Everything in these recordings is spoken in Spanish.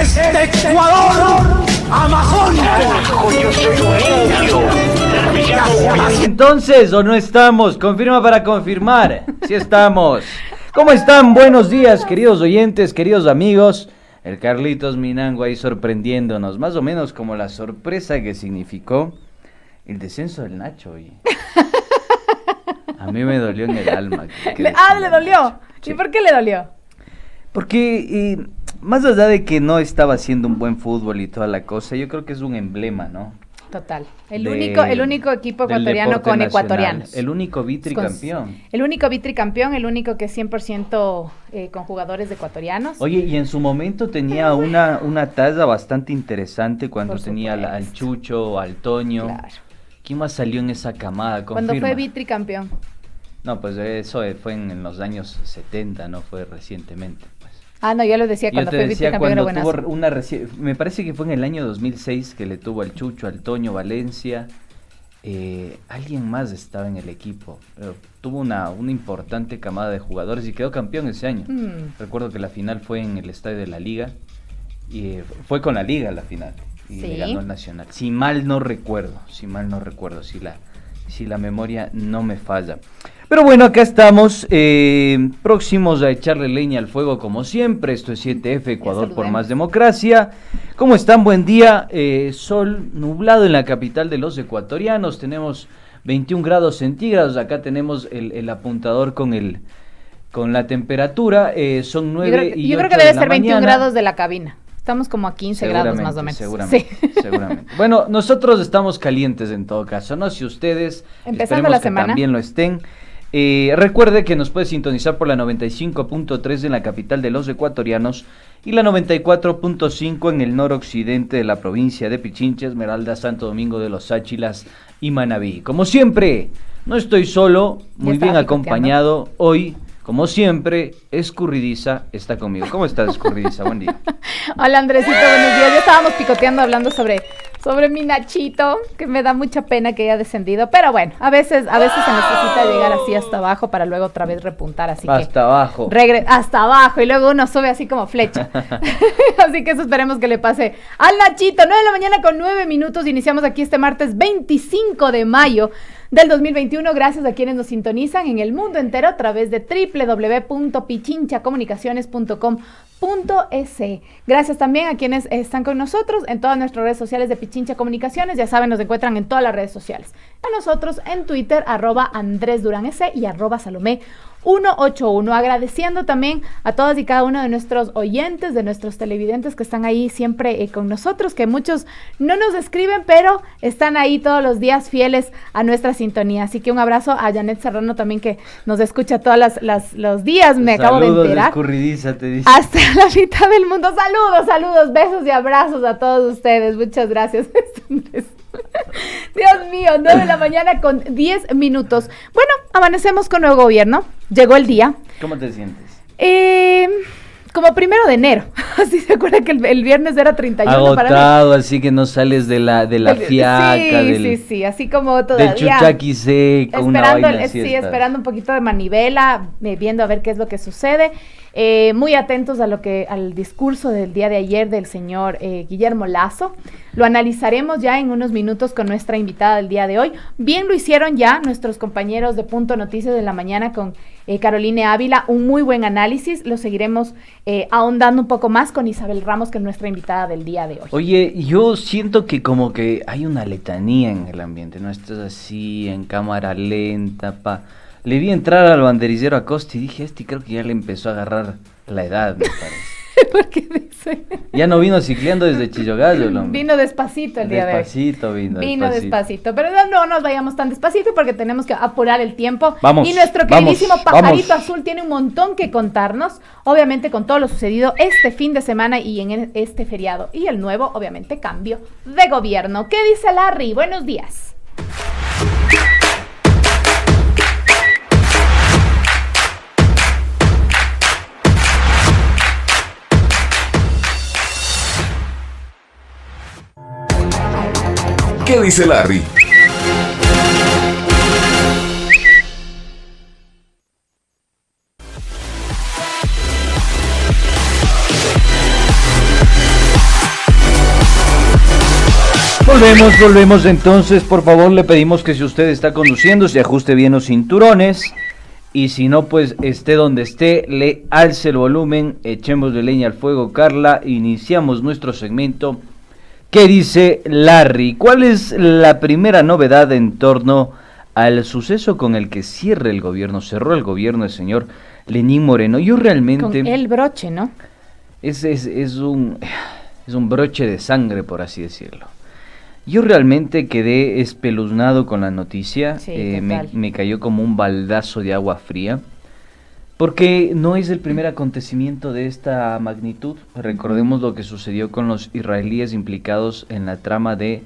Desde Ecuador a Majonte. Yo soy un indio. Entonces, ¿o no estamos? Confirma para confirmar. Sí estamos. ¿Cómo están? Buenos días, queridos oyentes, queridos amigos. El Carlitos Minango ahí sorprendiéndonos, más o menos como la sorpresa que significó el descenso del Nacho. Oye. A mí me dolió en el alma. ¿Le dolió? Sí. ¿Y por qué le dolió? Porque más allá de que no estaba haciendo un buen fútbol y toda la cosa, yo creo que es un emblema, ¿no? Total. El único equipo ecuatoriano con ecuatorianos. El único vitricampeón. El único vitricampeón, el único que es 100% con jugadores ecuatorianos. Oye, y en su momento tenía una talla bastante interesante cuando Por tenía supuesto. al Chucho, al Toño. Claro. ¿Quién más salió en esa camada? Cuando Confirma. fue vitricampeón. No, pues eso fue en los años 70, no fue recientemente. Pues. Ah, no, yo lo decía Yo cuando te fue decía vitricampeón era cuando buenazo. tuvo me parece que fue en el año 2006 que le tuvo al Chucho, al Toño, Valencia. Alguien más estaba en el equipo, pero tuvo una importante camada de jugadores y quedó campeón ese año. Recuerdo que la final fue en el estadio de la Liga y fue con la Liga la final y Sí. le ganó el Nacional. Si mal no recuerdo, si la memoria no me falla. Pero bueno, acá estamos próximos a echarle leña al fuego como siempre. Esto es 7F, Ecuador por más democracia. ¿Cómo están? Buen día. Sol nublado en la capital de los ecuatorianos. Tenemos 21 grados centígrados. Acá tenemos el apuntador con la temperatura. Son 9 y Yo creo 8 que de debe la ser 21 mañana. grados de la cabina. Estamos como a 15 grados más o menos. Seguramente, Sí. seguramente. Bueno, nosotros estamos calientes en todo caso, ¿no? Si ustedes Empezando esperemos la que semana. también lo estén. Recuerde que nos puede sintonizar por la 95.3 en la capital de los ecuatorianos y la 94.5 en el noroccidente de la provincia de Pichincha, Esmeralda, Santo Domingo de los Áchilas y Manabí. Como siempre, no estoy solo, muy bien acompañado hoy. Como siempre, Escurridiza está conmigo. ¿Cómo estás, Escurridiza? Buen día. Hola, Andresito, buenos días. Ya estábamos picoteando hablando sobre mi Nachito, que me da mucha pena que haya descendido. Pero bueno, a veces se necesita llegar así hasta abajo para luego otra vez repuntar. Así Hasta abajo. Hasta abajo y luego uno sube así como flecha. Así que eso esperemos que le pase al Nachito. 9 de la mañana con 9 minutos. Iniciamos aquí este martes 25 de mayo del 2021, gracias a quienes nos sintonizan en el mundo entero a través de www.pichinchacomunicaciones.com.es. Gracias también a quienes están con nosotros en todas nuestras redes sociales de Pichincha Comunicaciones. Ya saben, nos encuentran en todas las redes sociales. A nosotros en Twitter, @AndrésDuranS y @Salomé181. Agradeciendo también a todas y cada uno de nuestros oyentes, de nuestros televidentes que están ahí siempre con nosotros, que muchos no nos escriben, pero están ahí todos los días fieles a nuestra sintonía. Así que un abrazo a Janet Serrano también, que nos escucha todos los días, me acabo de enterar. Escurridiza, te dice. Hasta la mitad del mundo. Saludos, besos y abrazos a todos ustedes. Muchas gracias. Dios mío, 9 de la mañana con 10 minutos. Bueno, amanecemos con nuevo gobierno. Llegó el día. ¿Cómo te sientes? Como 1 de enero. Así se acuerda que el viernes era 31 agotado, así que no sales de la fiaca, sí, así como todavía. Del chuchaqui seco, una vaina así. Sí, esperando un poquito de manivela, viendo a ver qué es lo que sucede. Muy atentos al discurso del día de ayer del señor Guillermo Lasso. Lo analizaremos ya en unos minutos con nuestra invitada del día de hoy. Bien lo hicieron ya nuestros compañeros de Punto Noticias de la mañana con Caroline Ávila, un muy buen análisis. Lo seguiremos ahondando un poco más con Isabel Ramos, que es nuestra invitada del día de hoy. Oye, yo siento que como que hay una letanía en el ambiente, ¿no? Estás así en cámara lenta, Le vi entrar al banderillero Acosta y dije, creo que ya le empezó a agarrar la edad, me parece. ¿Por qué dice? Ya no vino cicleando desde Chillogallo, el hombre. Vino despacito el día de hoy. Vino despacito. Pero no nos vayamos tan despacito porque tenemos que apurar el tiempo. Vamos, y nuestro queridísimo Pajarito Azul tiene un montón que contarnos, obviamente con todo lo sucedido este fin de semana y en este feriado. Y el nuevo, obviamente, cambio de gobierno. ¿Qué dice Larry? Buenos días. ¿Qué dice Larry? Volvemos entonces, por favor le pedimos que si usted está conduciendo se ajuste bien los cinturones y si no pues esté donde esté, le alce el volumen, echemos de leña al fuego. Carla, iniciamos nuestro segmento. ¿Qué dice Larry? ¿Cuál es la primera novedad en torno al suceso con el que cerró el gobierno del señor Lenín Moreno? Yo realmente... Con el broche, ¿no? Es un broche de sangre, por así decirlo. Yo realmente quedé espeluznado con la noticia, Sí, me cayó como un baldazo de agua fría, porque no es el primer acontecimiento de esta magnitud. Recordemos lo que sucedió con los israelíes implicados en la trama de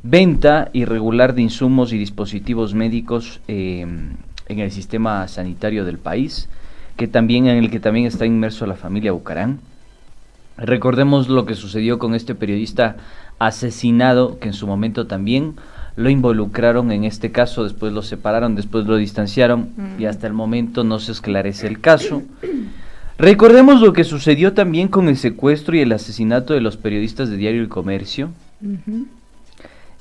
venta irregular de insumos y dispositivos médicos en el sistema sanitario del país, en el que también está inmerso la familia Bucarán. Recordemos lo que sucedió con este periodista asesinado, que en su momento también lo involucraron en este caso, después lo separaron, después lo distanciaron y hasta el momento no se esclarece el caso. Recordemos lo que sucedió también con el secuestro y el asesinato de los periodistas de Diario El Comercio.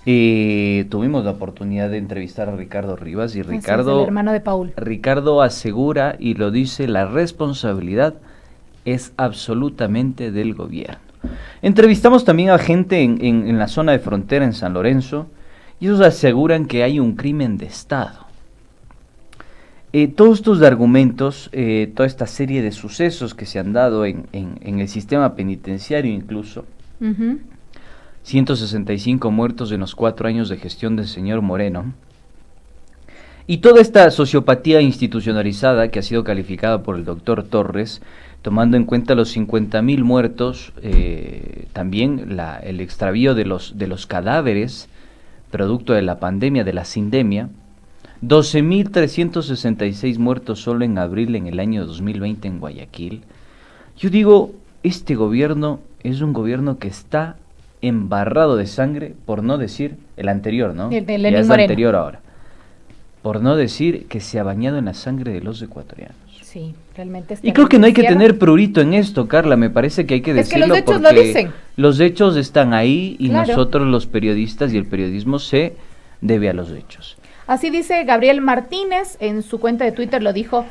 Tuvimos la oportunidad de entrevistar a Ricardo Rivas y Ricardo, el hermano de Paul. Ricardo asegura y lo dice: la responsabilidad es absolutamente del gobierno. Entrevistamos también a gente en la zona de frontera en San Lorenzo y ellos aseguran que hay un crimen de Estado. Todos estos argumentos, toda esta serie de sucesos que se han dado en el sistema penitenciario incluso, 165 muertos en los 4 años de gestión del señor Moreno, y toda esta sociopatía institucionalizada que ha sido calificada por el doctor Torres, tomando en cuenta los 50.000 muertos, también el extravío de los cadáveres, producto de la pandemia, de la sindemia, 12.366 muertos solo en abril en el año 2020 en Guayaquil. Yo digo, este gobierno es un gobierno que está embarrado de sangre, por no decir el anterior, ¿no? El de ya Lenín es Moreno. anterior ahora. Por no decir que se ha bañado en la sangre de los ecuatorianos. Sí, realmente Y creo que no hay que tener prurito en esto, Carla, me parece que hay que Es que decirlo los hechos porque lo dicen. los hechos están ahí y Claro. nosotros los periodistas y el periodismo se debe a los hechos. Así dice Gabriel Martínez, en su cuenta de Twitter lo dijo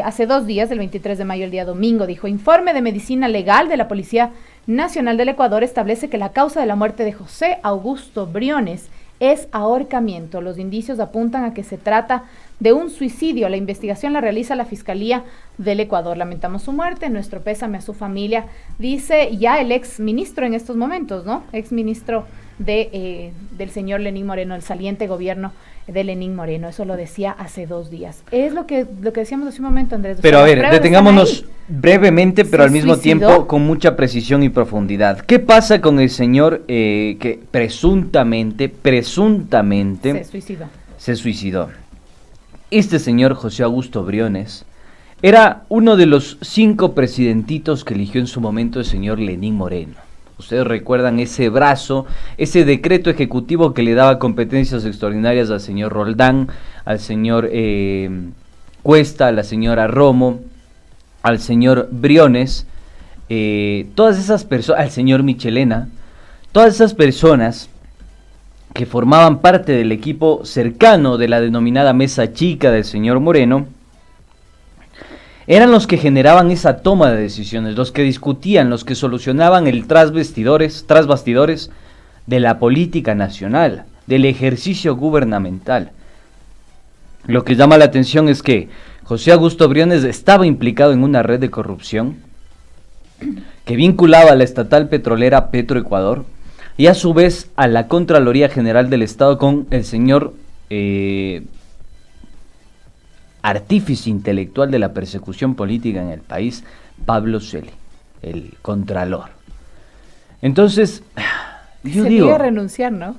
hace 2 días, el 23 de mayo, el día domingo, dijo: informe de medicina legal de la Policía Nacional del Ecuador establece que la causa de la muerte de José Augusto Briones es ahorcamiento. Los indicios apuntan a que se trata de un suicidio. La investigación la realiza la Fiscalía del Ecuador. Lamentamos su muerte, nuestro pésame a su familia, dice ya el ex ministro en estos momentos, ¿no? Ex ministro del señor Lenín Moreno, el saliente gobierno de Lenín Moreno. Eso lo decía hace 2 días. Es lo que decíamos hace un momento, Andrés. Pero a las ver, pruebas detengámonos están ahí. brevemente, pero ¿Se al mismo suicidó? tiempo con mucha precisión y profundidad. ¿Qué pasa con el señor que presuntamente Se suicidó. Este señor José Augusto Briones era uno de los 5 presidentitos que eligió en su momento el señor Lenín Moreno. Ustedes recuerdan ese brazo, ese decreto ejecutivo que le daba competencias extraordinarias al señor Roldán, al señor Cuesta, a la señora Romo, al señor Briones, todas esas personas, al señor Michelena, todas esas personas que formaban parte del equipo cercano de la denominada mesa chica del señor Moreno, eran los que generaban esa toma de decisiones, los que discutían, los que solucionaban el tras bastidores de la política nacional, del ejercicio gubernamental. Lo que llama la atención es que José Augusto Briones estaba implicado en una red de corrupción que vinculaba a la estatal petrolera Petroecuador y a su vez a la Contraloría General del Estado con el señor artífice intelectual de la persecución política en el país, Pablo Celi, el Contralor. Entonces, yo Se digo, niega a renunciar, ¿no?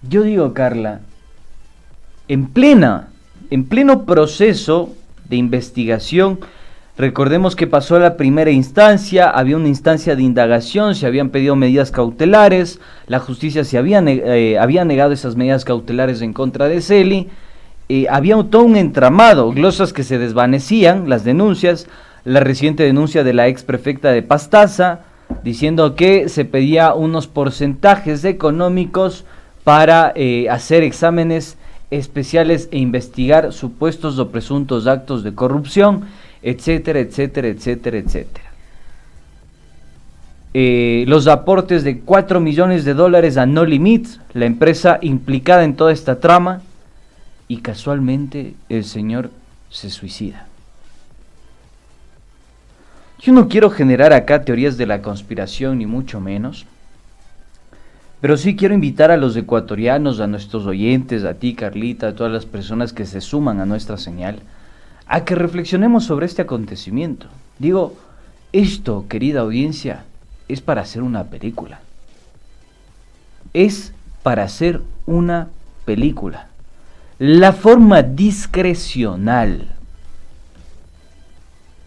yo digo, Carla, en pleno proceso de investigación, recordemos que pasó la primera instancia, había una instancia de indagación, se habían pedido medidas cautelares, la justicia se había negado esas medidas cautelares en contra de Celi, había todo un entramado, glosas que se desvanecían, las denuncias, la reciente denuncia de la ex prefecta de Pastaza, diciendo que se pedía unos porcentajes económicos para hacer exámenes especiales e investigar supuestos o presuntos actos de corrupción, etcétera, etcétera, etcétera, etcétera. Los aportes de $4 millones a No Limits, la empresa implicada en toda esta trama, y casualmente el señor se suicida. Yo no quiero generar acá teorías de la conspiración, ni mucho menos, pero sí quiero invitar a los ecuatorianos, a nuestros oyentes, a ti, Carlita, a todas las personas que se suman a nuestra señal, a que reflexionemos sobre este acontecimiento. Digo, esto, querida audiencia, es para hacer una película. Es para hacer una película. La forma discrecional,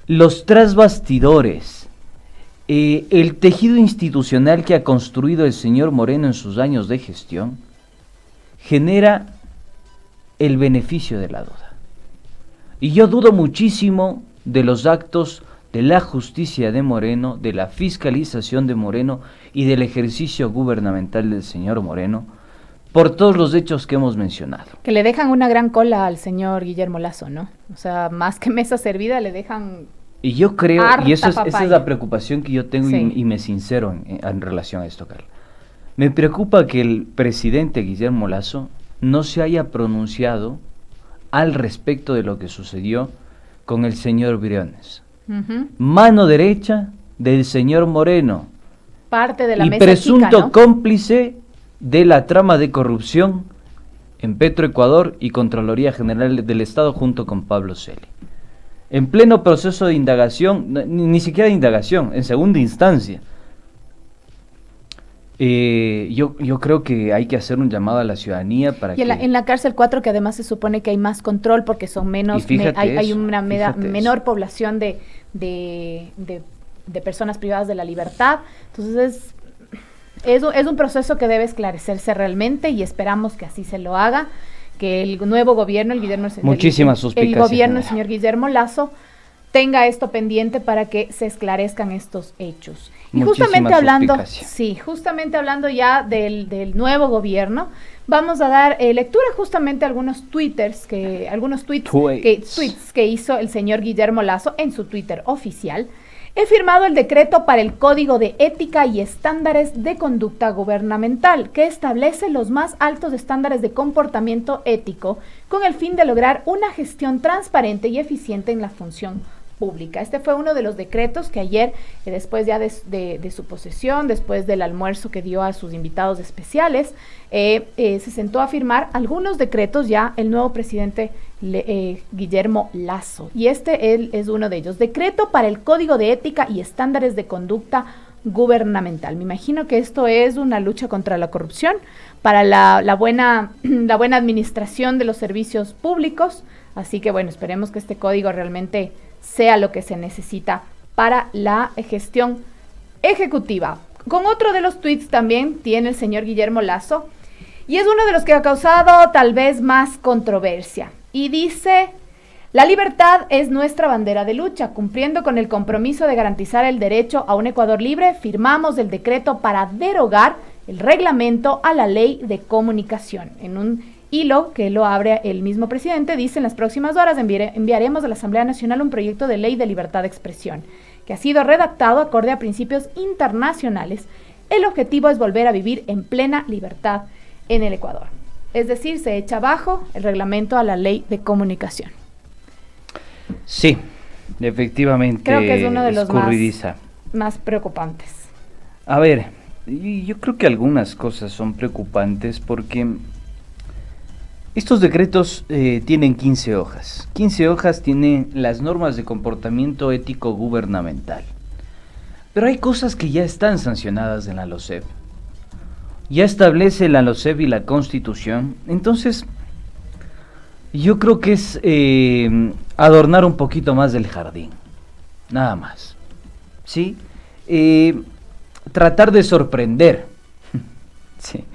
los tras bastidores, el tejido institucional que ha construido el señor Moreno en sus años de gestión, genera el beneficio de la duda. Y yo dudo muchísimo de los actos de la justicia de Moreno, de la fiscalización de Moreno y del ejercicio gubernamental del señor Moreno, por todos los hechos que hemos mencionado. Que le dejan una gran cola al señor Guillermo Lasso, ¿no? O sea, más que mesa servida, le dejan... Y yo creo, y esa es la preocupación que yo tengo, sí. y me sincero en relación a esto, Carla. Me preocupa que el presidente Guillermo Lasso no se haya pronunciado al respecto de lo que sucedió con el señor Briones. Mano derecha del señor Moreno. Parte de la y mesa presunto chica, ¿no? cómplice de la trama de corrupción en Petroecuador y Contraloría General del Estado junto con Pablo Celi. En pleno proceso de indagación, ni siquiera de indagación, en segunda instancia. Yo creo que hay que hacer un llamado a la ciudadanía para y en la cárcel 4, que además se supone que hay más control porque son menos, hay una menor población de personas privadas de la libertad. Entonces es un proceso que debe esclarecerse realmente y esperamos que así se lo haga, que el nuevo gobierno, el gobierno del señor Guillermo Lasso, tenga esto pendiente para que se esclarezcan estos hechos. Y justamente hablando ya del nuevo gobierno, vamos a dar lectura justamente a algunos tweets que hizo el señor Guillermo Lasso en su Twitter oficial. He firmado el decreto para el Código de Ética y Estándares de Conducta Gubernamental, que establece los más altos estándares de comportamiento ético con el fin de lograr una gestión transparente y eficiente en la función pública. Este fue uno de los decretos que ayer, después ya de su posesión, después del almuerzo que dio a sus invitados especiales, se sentó a firmar algunos decretos ya el nuevo presidente Guillermo Lasso. Y él es uno de ellos. Decreto para el Código de Ética y Estándares de Conducta Gubernamental. Me imagino que esto es una lucha contra la corrupción, para la buena administración de los servicios públicos. Así que bueno, esperemos que este código realmente sea lo que se necesita para la gestión ejecutiva. Con otro de los tweets también tiene el señor Guillermo Lasso, y es uno de los que ha causado tal vez más controversia. Y dice: la libertad es nuestra bandera de lucha. Cumpliendo con el compromiso de garantizar el derecho a un Ecuador libre, firmamos el decreto para derogar el reglamento a la ley de comunicación. En un hilo que lo abre el mismo presidente, dice: en las próximas horas enviaremos a la Asamblea Nacional un proyecto de ley de libertad de expresión, que ha sido redactado acorde a principios internacionales. El objetivo es volver a vivir en plena libertad en el Ecuador. Es decir, se echa abajo el reglamento a la ley de comunicación. Sí, efectivamente. Creo que es uno de los más preocupantes. A ver, yo creo que algunas cosas son preocupantes porque estos decretos tienen 15 hojas. 15 hojas tienen las normas de comportamiento ético gubernamental. Pero hay cosas que ya están sancionadas en la LOCEP. Ya establece la LOCEP y la Constitución. Entonces, yo creo que es adornar un poquito más del jardín. Nada más. ¿Sí? Tratar de sorprender. Sí.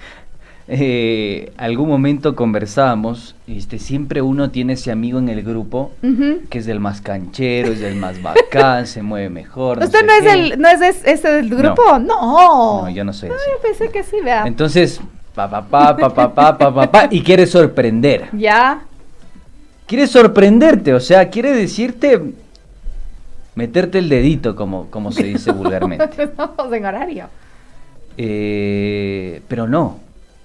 algún momento conversábamos, siempre uno tiene ese amigo en el grupo Ujú. que es el más canchero, es el más bacán, se mueve mejor. ¿Usted sé no es qué. ese del grupo? No. No, yo no soy No, así. yo pensé que sí, vea. Entonces, y quiere sorprender. Ya. Quiere sorprenderte, o sea, quiere decirte, meterte el dedito, como se dice vulgarmente. Estamos en horario. Pero no,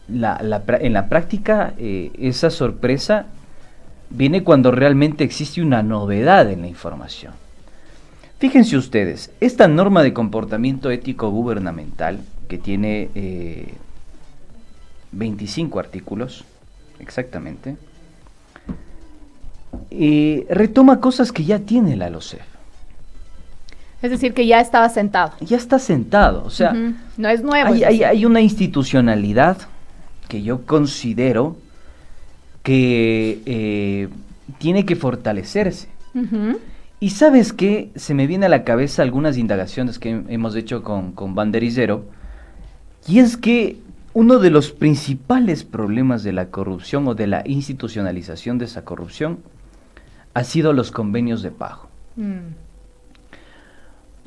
en la práctica esa sorpresa viene cuando realmente existe una novedad en la información. Fíjense ustedes, esta norma de comportamiento ético gubernamental, que tiene 25 artículos, exactamente, retoma cosas que ya tiene la LOCEF. Es decir, que ya estaba sentado. Ya está sentado, o sea, Ujú. No es nuevo. hay, es hay- decir. hay una institucionalidad que yo considero que tiene que fortalecerse. Ujú. Y sabes qué, se me viene a la cabeza algunas indagaciones que hemos hecho con Banderizero, y es que uno de los principales problemas de la corrupción o de la institucionalización de esa corrupción ha sido los convenios de pago. Mm.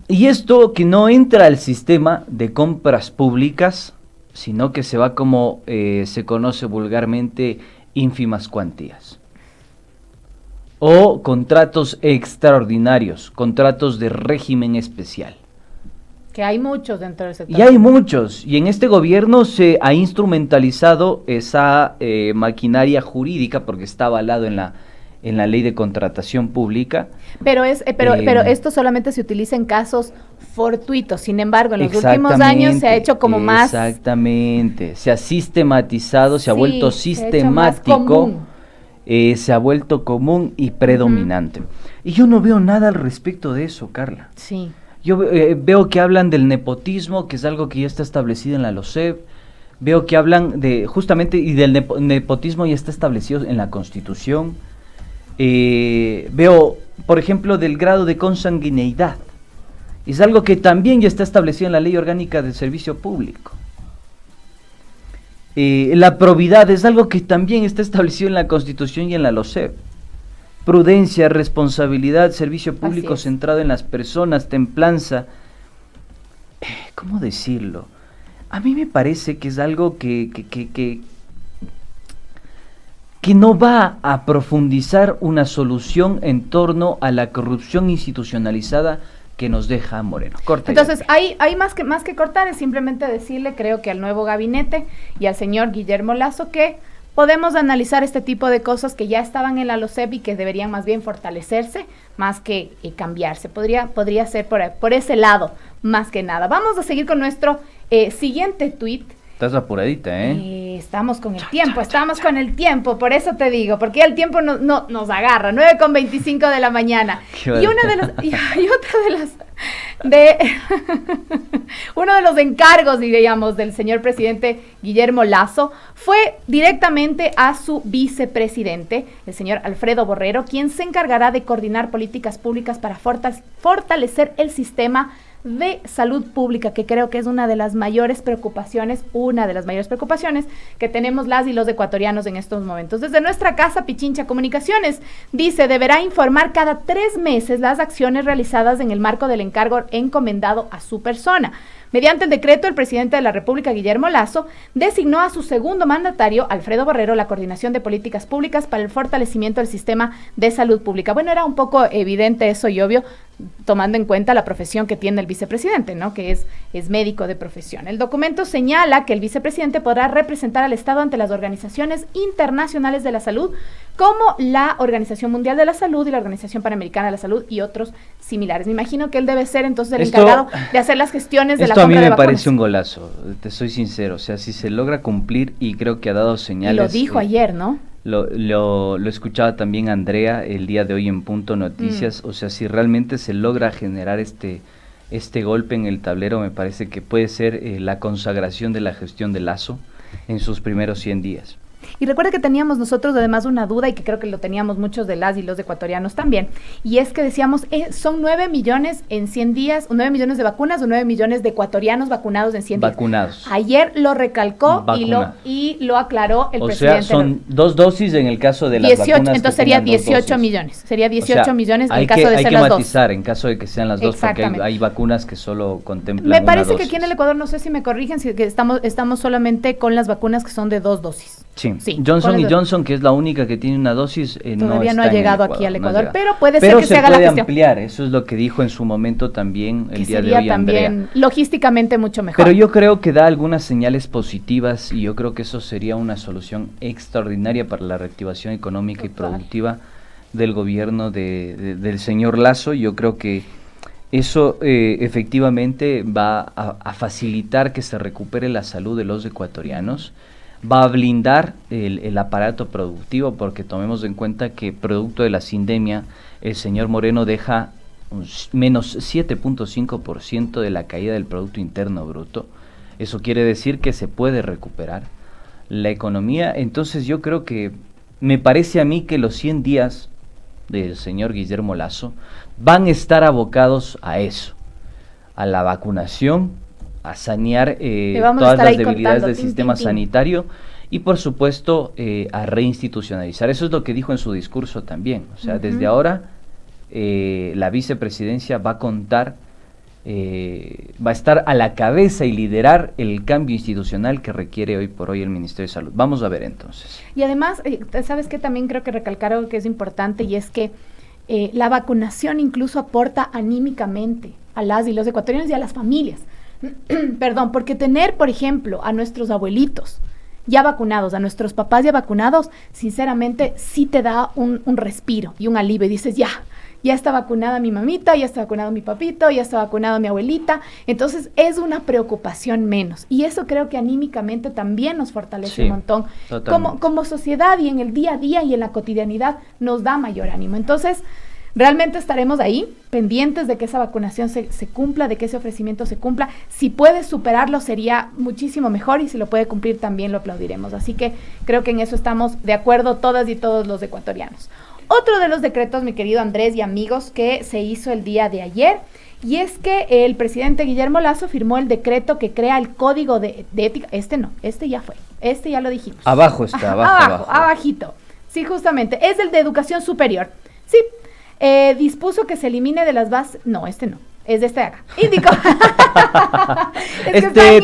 Y esto que no entra al sistema de compras públicas, sino que se va como se conoce vulgarmente, ínfimas cuantías. O contratos extraordinarios, contratos de régimen especial. Que hay muchos dentro del sector. Y hay muchos, y en este gobierno se ha instrumentalizado esa maquinaria jurídica porque está avalado en la ley de contratación pública. Pero pero esto solamente se utiliza en casos fortuitos. Sin embargo, en los últimos años se ha hecho como más. Exactamente, se ha sistematizado, se ha Sí, vuelto se ha hecho más sistemático, común. se ha vuelto común y predominante. Y yo no veo nada al respecto de eso, Carla. Sí. Yo veo que hablan del nepotismo, que es algo que ya está establecido en la LOCEP. Veo que hablan de justamente y del nepotismo ya está establecido en la Constitución. Veo, por ejemplo, del grado de consanguineidad. Es algo que también ya está establecido en la Ley Orgánica del Servicio Público. La probidad es algo que también está establecido en la Constitución y en la LOCEP. Prudencia, responsabilidad, servicio público es. centrado en las personas, templanza. ¿Cómo decirlo? A mí me parece que es algo que no va a profundizar una solución en torno a la corrupción institucionalizada que nos deja Moreno. Corta ya. Entonces, hay más que cortar, es simplemente decirle, creo que al nuevo gabinete y al señor Guillermo Lasso, que podemos analizar este tipo de cosas que ya estaban en la LOCEP y que deberían más bien fortalecerse, más que cambiarse. Podría ser por ese lado, más que nada. Vamos a seguir con nuestro siguiente tuit. Estás apuradita, ¿eh? Estamos con el tiempo, por eso te digo, porque ya el tiempo nos agarra, 9:25 de la mañana. Qué Y una de las, y otra de las, uno de los encargos, diríamos, del señor presidente Guillermo Lasso fue directamente a su vicepresidente, el señor Alfredo Borrero, quien se encargará de coordinar políticas públicas para fortalecer el sistema de salud pública, que creo que es una de las mayores preocupaciones que tenemos las y los ecuatorianos en estos momentos. Desde nuestra casa, Pichincha Comunicaciones dice, deberá informar cada 3 meses las acciones realizadas en el marco del encargo encomendado a su persona. Mediante el decreto, el presidente de la República, Guillermo Lasso, designó a su segundo mandatario, Alfredo Borrero, la coordinación de políticas públicas para el fortalecimiento del sistema de salud pública. Bueno, era un poco evidente eso y obvio, tomando en cuenta la profesión que tiene el vicepresidente, ¿no? Que es médico de profesión. El documento señala que el vicepresidente podrá representar al Estado ante las organizaciones internacionales de la salud, como la Organización Mundial de la Salud y la Organización Panamericana de la Salud y otros similares. Me imagino que él debe ser entonces el encargado de hacer las gestiones de la Esto a mí compra de me vacunas. parece un golazo, te soy sincero, o sea, si se logra cumplir, y creo que ha dado Y señales. lo dijo ayer, ¿no? Lo escuchaba también Andrea el día de hoy en Punto Noticias, o sea, si realmente se logra generar este golpe en el tablero, me parece que puede ser la consagración de la gestión de Lasso en sus primeros 100 días. Y recuerda que teníamos nosotros además una duda, y que creo que lo teníamos muchos de las y los ecuatorianos también, y es que decíamos, son 9 millones en 100 días, 9 millones de vacunas o 9 millones de ecuatorianos vacunados en 100 días. Vacunados. Ayer lo recalcó y lo aclaró el presidente. O sea, son 2 dosis en el caso de las 18, vacunas. entonces sería 18 millones. Sería 18 millones en el caso de ser las dos. Hay que matizar en caso de que sean las dos, porque hay vacunas que solo contemplan Me parece una dosis. que aquí en el Ecuador, no sé si me corrigen, si que estamos solamente con las vacunas que son de 2 dosis. Sí. Johnson y Johnson, que es la única que tiene una dosis, todavía no ha llegado aquí al Ecuador, pero puede ser que se haga la gestión. Ampliar, eso es lo que dijo en su momento también el día de hoy Andrea. También logísticamente mucho mejor. Pero yo creo que da algunas señales positivas, y yo creo que eso sería una solución extraordinaria para la reactivación económica y productiva del gobierno del señor Lasso. Yo creo que eso efectivamente va a facilitar que se recupere la salud de los ecuatorianos, va a blindar el aparato productivo, porque tomemos en cuenta que producto de la sindemia, el señor Moreno deja un menos 7.5% de la caída del Producto Interno Bruto. Eso quiere decir que se puede recuperar la economía. Entonces yo creo que, me parece a mí que los 100 días del señor Guillermo Lasso van a estar abocados a eso, a la vacunación, a sanear todas las debilidades del sistema sanitario y por supuesto a reinstitucionalizar. Eso es lo que dijo en su discurso también. O sea, desde ahora la vicepresidencia va a contar, va a estar a la cabeza y liderar el cambio institucional que requiere hoy por hoy el Ministerio de Salud. Vamos a ver entonces. Y además, ¿sabes qué? También creo que recalcar algo que es importante, y es que la vacunación incluso aporta anímicamente a las y los ecuatorianos y a las familias. Perdón, porque tener, por ejemplo, a nuestros abuelitos ya vacunados, a nuestros papás ya vacunados, sinceramente sí te da un respiro y un alivio, y dices, ya está vacunada mi mamita, ya está vacunado mi papito, ya está vacunado mi abuelita. Entonces es una preocupación menos, y eso creo que anímicamente también nos fortalece un montón como sociedad, y en el día a día y en la cotidianidad nos da mayor ánimo. Entonces realmente estaremos ahí pendientes de que esa vacunación se cumpla, de que ese ofrecimiento se cumpla. Si puede superarlo sería muchísimo mejor, y si lo puede cumplir también lo aplaudiremos. Así que creo que en eso estamos de acuerdo todas y todos los ecuatorianos. Otro de los decretos, mi querido Andrés y amigos, que se hizo el día de ayer, y es que el presidente Guillermo Lasso firmó el decreto que crea el código de ética. Este ya lo dijimos. Abajo está, abajito. Sí, justamente, es el de educación superior. Sí, dispuso que se elimine de las bases. No, no. Es de este de acá. Indicó.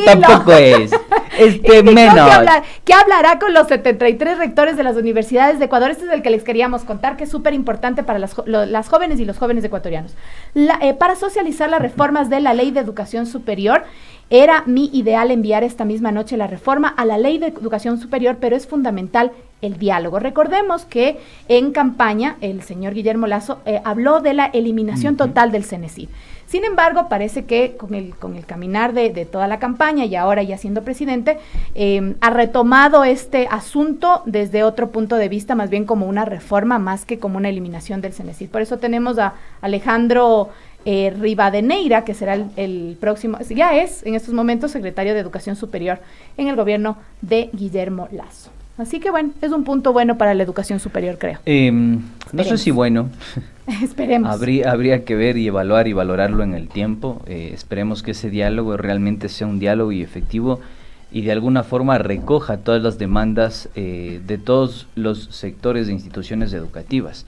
Tampoco es. Menos. Que hablará con los 73 rectores de las universidades de Ecuador. Este es el que les queríamos contar, que es súper importante para las jóvenes y los jóvenes ecuatorianos. Para socializar las reformas de la Ley de Educación Superior. Era mi ideal enviar esta misma noche la reforma a la Ley de Educación Superior, pero es fundamental el diálogo. Recordemos que en campaña el señor Guillermo Lasso habló de la eliminación total del CENESID. Sin embargo, parece que con el caminar de toda la campaña, y ahora ya siendo presidente, ha retomado este asunto desde otro punto de vista, más bien como una reforma más que como una eliminación del CENESID. Por eso tenemos a Alejandro Rivadeneira, que será el próximo, ya es en estos momentos secretario de Educación Superior en el gobierno de Guillermo Lasso. Así que bueno, es un punto bueno para la educación superior, creo. No sé si bueno. Esperemos. Habría que ver y evaluar y valorarlo en el tiempo. Esperemos que ese diálogo realmente sea un diálogo y efectivo, y de alguna forma recoja todas las demandas de todos los sectores de instituciones educativas.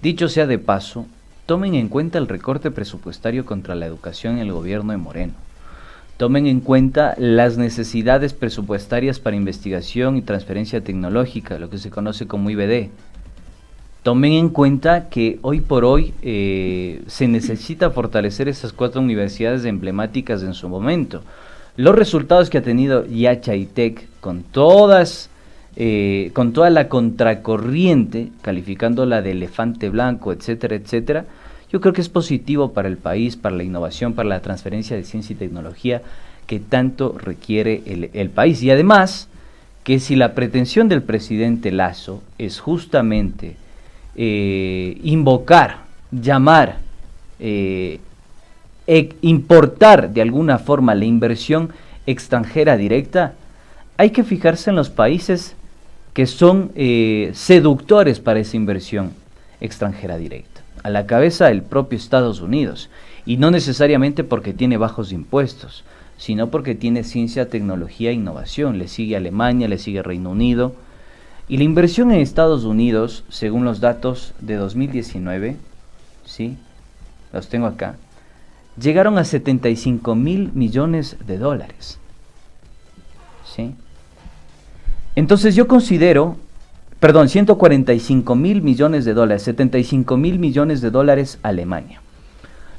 Dicho sea de paso, tomen en cuenta el recorte presupuestario contra la educación en el gobierno de Moreno. Tomen en cuenta las necesidades presupuestarias para investigación y transferencia tecnológica, lo que se conoce como IBD. Tomen en cuenta que hoy por hoy se necesita fortalecer esas 4 universidades emblemáticas en su momento. Los resultados que ha tenido Yachaitec con toda la contracorriente, calificándola de elefante blanco, etcétera, etcétera, yo creo que es positivo para el país, para la innovación, para la transferencia de ciencia y tecnología que tanto requiere el país. Y además, que si la pretensión del presidente Lasso es justamente invocar, llamar, importar de alguna forma la inversión extranjera directa, hay que fijarse en los países que son seductores para esa inversión extranjera directa. A la cabeza el propio Estados Unidos, y no necesariamente porque tiene bajos impuestos, sino porque tiene ciencia, tecnología e innovación. Le sigue Alemania, le sigue Reino Unido. Y la inversión en Estados Unidos, según los datos de 2019, ¿sí? Los tengo acá, llegaron a 75.000 millones de dólares. ¿Sí? Entonces yo considero, 145.000 millones de dólares, 75.000 millones de dólares Alemania.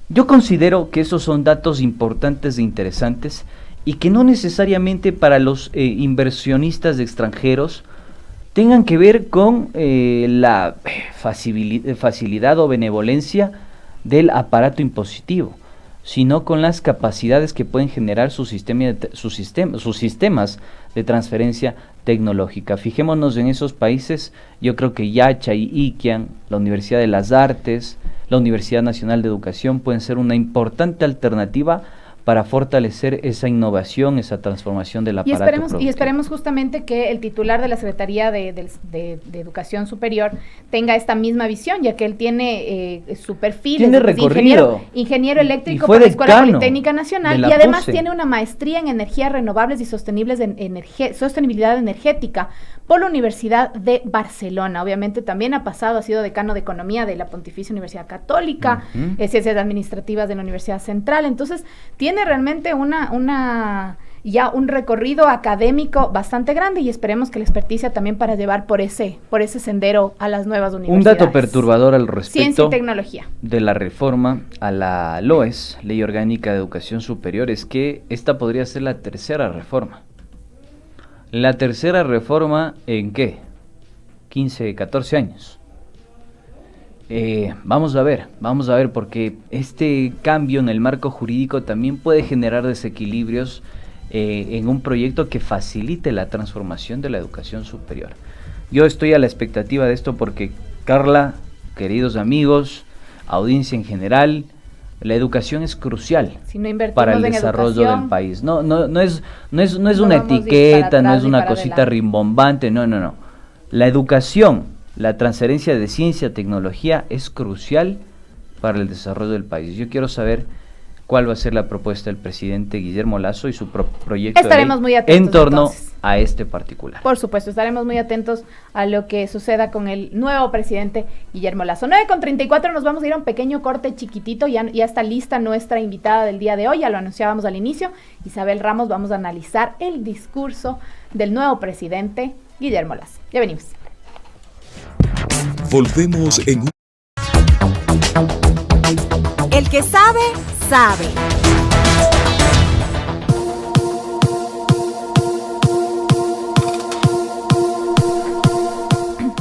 Yo considero que esos son datos importantes e interesantes y que no necesariamente para los inversionistas extranjeros tengan que ver con la facilidad o benevolencia del aparato impositivo, sino con las capacidades que pueden generar sus sistemas de transferencia tecnológica. Fijémonos en esos países. Yo creo que Yacha y Iquian, la Universidad de las Artes, la Universidad Nacional de Educación pueden ser una importante alternativa para fortalecer esa innovación, esa transformación del aparato productivo. Y esperemos justamente que el titular de la Secretaría de Educación Superior tenga esta misma visión, ya que él tiene su perfil, tiene recorrido, ingeniero eléctrico por la Escuela Politécnica Nacional, y además tiene una maestría en energías renovables y sostenibilidad energética por la Universidad de Barcelona. Obviamente también ha sido decano de Economía de la Pontificia Universidad Católica, Ciencias Administrativas de la Universidad Central. Entonces tiene realmente ya un recorrido académico bastante grande, y esperemos que la experticia también para llevar por ese sendero a las nuevas universidades. Un dato perturbador al respecto. Ciencia y tecnología. De la reforma a la LOES, Ley Orgánica de Educación Superior, es que esta podría ser la tercera reforma. La tercera reforma, ¿en qué? 15, 14 años. Vamos a ver, porque este cambio en el marco jurídico también puede generar desequilibrios en un proyecto que facilite la transformación de la educación superior. Yo estoy a la expectativa de esto porque, Carla, queridos amigos, audiencia en general, la educación es crucial para el desarrollo del país. No es una etiqueta, no es una cosita rimbombante, no. La educación, la transferencia de ciencia, tecnología es crucial para el desarrollo del país. Yo quiero saber cuál va a ser la propuesta del presidente Guillermo Lasso y su proyecto de ley en torno a este particular. Por supuesto, estaremos muy atentos a lo que suceda con el nuevo presidente Guillermo Lasso. 9:34, nos vamos a ir a un pequeño corte chiquitito. Ya está lista nuestra invitada del día de hoy, ya lo anunciábamos al inicio, Isabel Ramos. Vamos a analizar el discurso del nuevo presidente Guillermo Lasso. Ya venimos. Volvemos en un... El que sabe, sabe.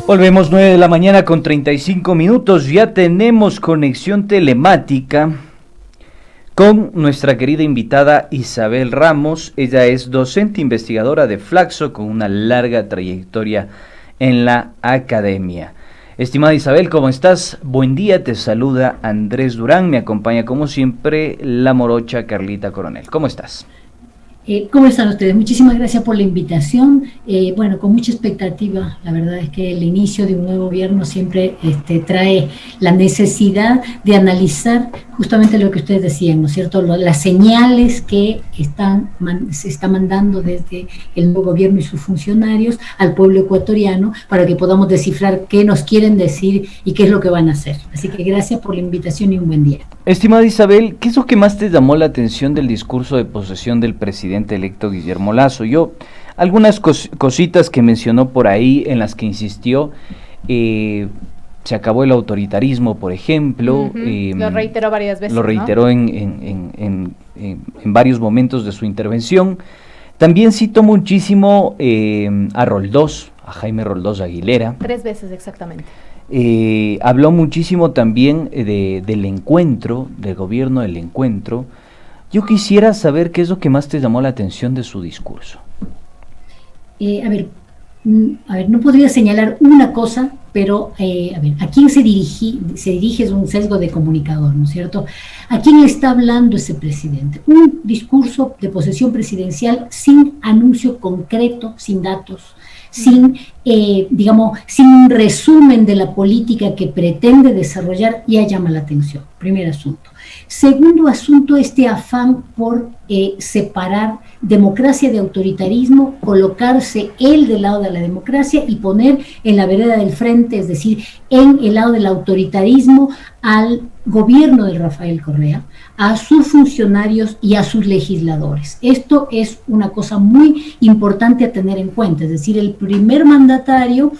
Volvemos 9 de la mañana con 35 minutos. Ya tenemos conexión telemática con nuestra querida invitada Isabel Ramos. Ella es docente investigadora de Flaxo con una larga trayectoria en la academia. Estimada Isabel, ¿cómo estás? Buen día, te saluda Andrés Durán, me acompaña como siempre la morocha Carlita Coronel. ¿Cómo estás? ¿Cómo están ustedes? Muchísimas gracias por la invitación. Bueno, con mucha expectativa. La verdad es que el inicio de un nuevo gobierno siempre trae la necesidad de analizar justamente lo que ustedes decían, ¿no es cierto? Las señales que se está mandando desde el nuevo gobierno y sus funcionarios al pueblo ecuatoriano para que podamos descifrar qué nos quieren decir y qué es lo que van a hacer. Así que gracias por la invitación y un buen día. Estimada Isabel, ¿qué es lo que más te llamó la atención del discurso de posesión del presidente electo Guillermo Lasso? Yo, algunas cositas que mencionó por ahí en las que insistió, se acabó el autoritarismo, por ejemplo. Lo reiteró varias veces. Lo reiteró, ¿no? en varios momentos de su intervención. También citó muchísimo a Roldós, a Jaime Roldós Aguilera. 3 veces exactamente. Habló muchísimo también del encuentro, del gobierno del encuentro. Yo quisiera saber qué es lo que más te llamó la atención de su discurso. A ver, a ver, no podría señalar una cosa, pero a ver, ¿a quién se dirige es un sesgo de comunicador, ¿no es cierto? ¿A quién le está hablando ese presidente? Un discurso de posesión presidencial sin anuncio concreto, sin datos, sin, digamos, sin un resumen de la política que pretende desarrollar, ya llama la atención. Primer asunto. Segundo asunto, este afán por separar democracia de autoritarismo, colocarse él del lado de la democracia y poner en la vereda del frente, es decir, en el lado del autoritarismo, al gobierno de Rafael Correa, a sus funcionarios y a sus legisladores. Esto es una cosa muy importante a tener en cuenta, es decir, el primer mandatario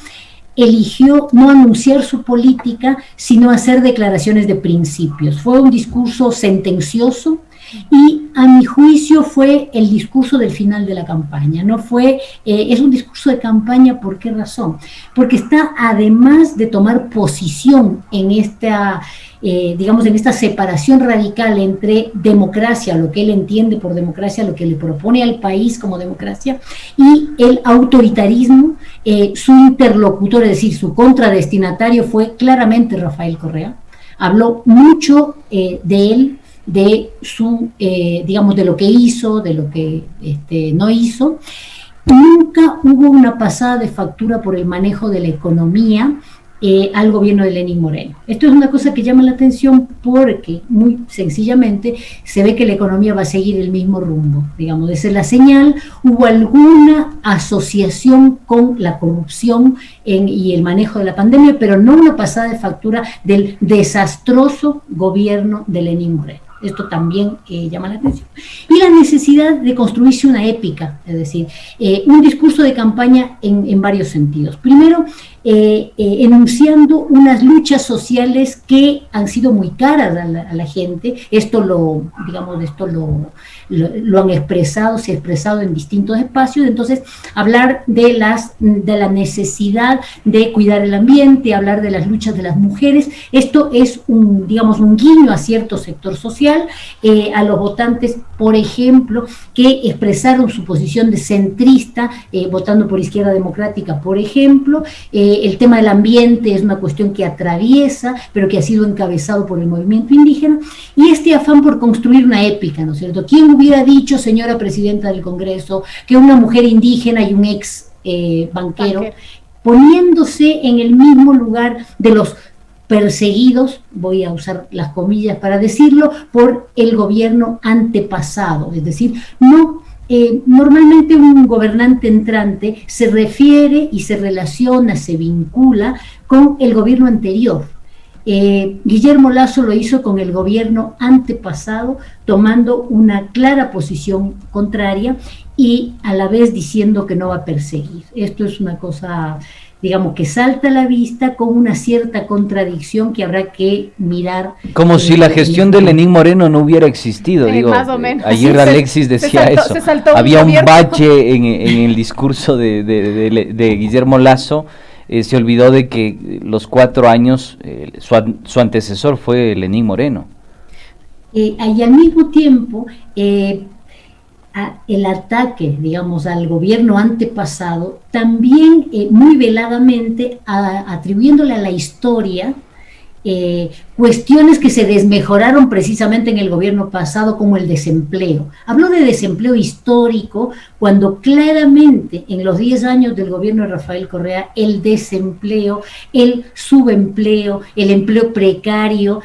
eligió no anunciar su política, sino hacer declaraciones de principios. Fue un discurso sentencioso y, a mi juicio, fue el discurso del final de la campaña. No fue, es un discurso de campaña, ¿por qué razón? Porque está, además de tomar posición en esta, digamos, en esta separación radical entre democracia, lo que él entiende por democracia, lo que le propone al país como democracia, y el autoritarismo. Su interlocutor, es decir, su contradestinatario fue claramente Rafael Correa. Habló mucho de él, de su, digamos, de lo que hizo, de lo que no hizo. Nunca hubo una pasada de factura por el manejo de la economía al gobierno de Lenín Moreno. Esto es una cosa que llama la atención porque, muy sencillamente, se ve que la economía va a seguir el mismo rumbo. Digamos, esa es la señal. Hubo alguna asociación con la corrupción y el manejo de la pandemia, pero no una pasada de factura del desastroso gobierno de Lenín Moreno. Esto también llama la atención. Y la necesidad de construirse una épica, es decir, un discurso de campaña en varios sentidos. Primero, enunciando unas luchas sociales que han sido muy caras a la gente. Esto lo han expresado, se ha expresado en distintos espacios. Entonces, hablar de la necesidad de cuidar el ambiente, hablar de las luchas de las mujeres. Esto es un guiño a cierto sector social, a los votantes, por ejemplo, que expresaron su posición de centrista, votando por Izquierda Democrática, por ejemplo. El tema del ambiente es una cuestión que atraviesa, pero que ha sido encabezado por el movimiento indígena, y este afán por construir una épica, ¿no es cierto? ¿Quién hubiera dicho, señora presidenta del Congreso, que una mujer indígena y un ex banquero, poniéndose en el mismo lugar de los perseguidos, voy a usar las comillas para decirlo, por el gobierno antepasado? Es decir, no... normalmente un gobernante entrante se refiere y se relaciona, se vincula con el gobierno anterior. Guillermo Lasso lo hizo con el gobierno antepasado, tomando una clara posición contraria y a la vez diciendo que no va a perseguir. Esto es una cosa, digamos, que salta a la vista con una cierta contradicción que habrá que mirar. Como si la gestión de Lenín Moreno no hubiera existido. Digo, más o menos. Ayer Alexis decía eso. Había un bache en el discurso de Guillermo Lasso. Se olvidó de que los 4 años su antecesor fue Lenín Moreno. Y al mismo tiempo, el ataque, digamos, al gobierno antepasado, también muy veladamente atribuyéndole a la historia cuestiones que se desmejoraron precisamente en el gobierno pasado, como el desempleo. Habló de desempleo histórico cuando claramente en los 10 años del gobierno de Rafael Correa el desempleo, el subempleo, el empleo precario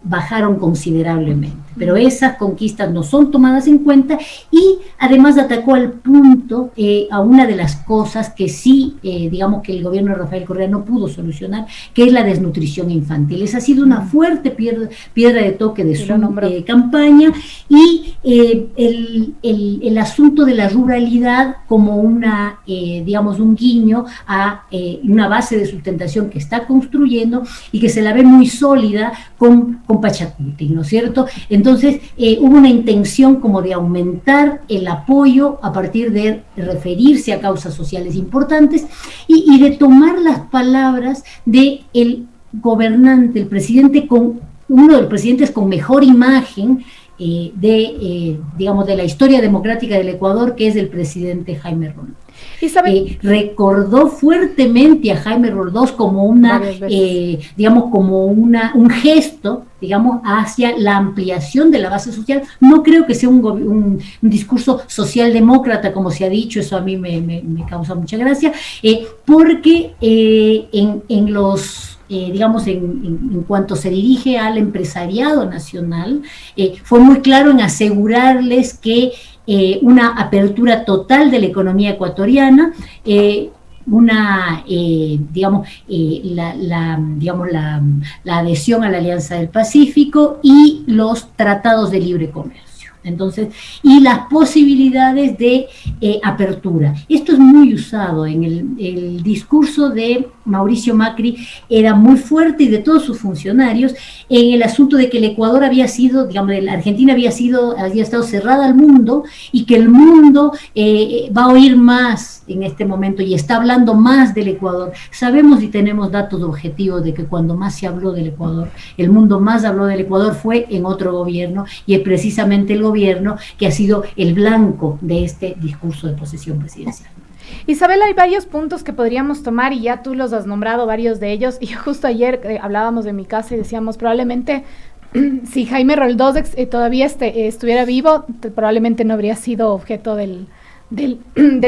bajaron considerablemente. Pero esas conquistas no son tomadas en cuenta, y además atacó al punto a una de las cosas que sí, digamos, que el gobierno de Rafael Correa no pudo solucionar, que es la desnutrición infantil. Esa ha sido una fuerte piedra de toque de su campaña, y el asunto de la ruralidad como una, digamos, un guiño a una base de sustentación que está construyendo y que se la ve muy sólida con Pachacuti, ¿no es cierto? Entonces hubo una intención como de aumentar el apoyo a partir de referirse a causas sociales importantes y de tomar las palabras de el gobernante, el presidente, con uno de los presidentes con mejor imagen digamos, de la historia democrática del Ecuador, que es el presidente Jaime Roldán. Recordó fuertemente a Jaime Roldós como un gesto, digamos, hacia la ampliación de la base social. No creo que sea un discurso socialdemócrata, como se ha dicho, eso a mí me causa mucha gracia, porque en cuanto se dirige al empresariado nacional, fue muy claro en asegurarles que una apertura total de la economía ecuatoriana, la adhesión a la Alianza del Pacífico y los tratados de libre comercio. Entonces, y las posibilidades de apertura. Esto es muy usado en el discurso de Mauricio Macri, era muy fuerte, y de todos sus funcionarios, en el asunto de que el Ecuador había sido, la Argentina había estado cerrada al mundo, y que el mundo va a oír más en este momento y está hablando más del Ecuador. Sabemos y tenemos datos objetivos de que cuando más se habló del Ecuador, el mundo más habló del Ecuador fue en otro gobierno, y es precisamente el gobierno que ha sido el blanco de este discurso de posesión presidencial. Isabel, hay varios puntos que podríamos tomar y ya tú los has nombrado, varios de ellos, y justo ayer hablábamos de mi casa y decíamos probablemente si Jaime Roldós todavía estuviera vivo, probablemente no habría sido objeto del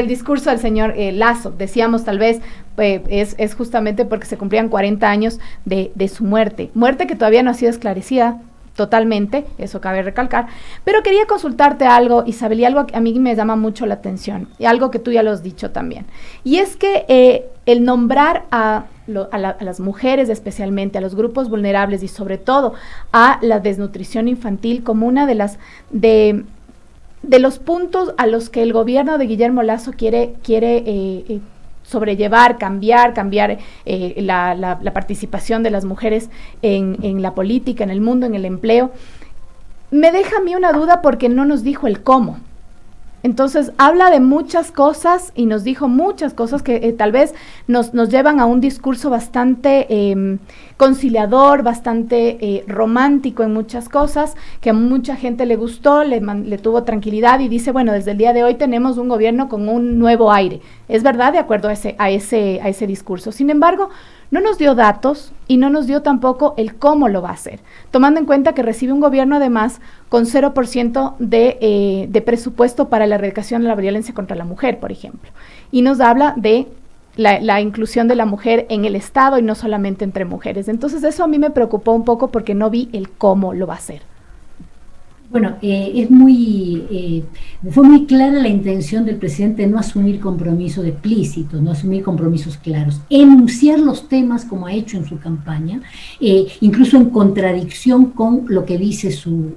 discurso del señor Lasso. Decíamos tal vez es justamente porque se cumplían 40 años de su muerte que todavía no ha sido esclarecida totalmente, eso cabe recalcar, pero quería consultarte algo, Isabel, y algo que a mí me llama mucho la atención, y algo que tú ya lo has dicho también, y es que el nombrar a las mujeres especialmente, a los grupos vulnerables y sobre todo a la desnutrición infantil como una de los puntos a los que el gobierno de Guillermo Lasso quiere sobrellevar, cambiar la participación de las mujeres en la política, en el mundo, en el empleo, me deja a mí una duda porque no nos dijo el cómo. Entonces habla de muchas cosas y nos dijo muchas cosas que tal vez nos llevan a un discurso bastante conciliador, bastante romántico en muchas cosas, que a mucha gente le gustó, le tuvo tranquilidad y dice, bueno, desde el día de hoy tenemos un gobierno con un nuevo aire. Es verdad, de acuerdo a ese discurso. Sin embargo, no nos dio datos y no nos dio tampoco el cómo lo va a hacer, tomando en cuenta que recibe un gobierno además con 0% de presupuesto para la erradicación de la violencia contra la mujer, por ejemplo. Y nos habla de la inclusión de la mujer en el Estado y no solamente entre mujeres. Entonces eso a mí me preocupó un poco porque no vi el cómo lo va a hacer. Bueno, fue muy clara la intención del presidente de no asumir compromisos explícitos, no asumir compromisos claros, enunciar los temas como ha hecho en su campaña, incluso en contradicción con lo que dice su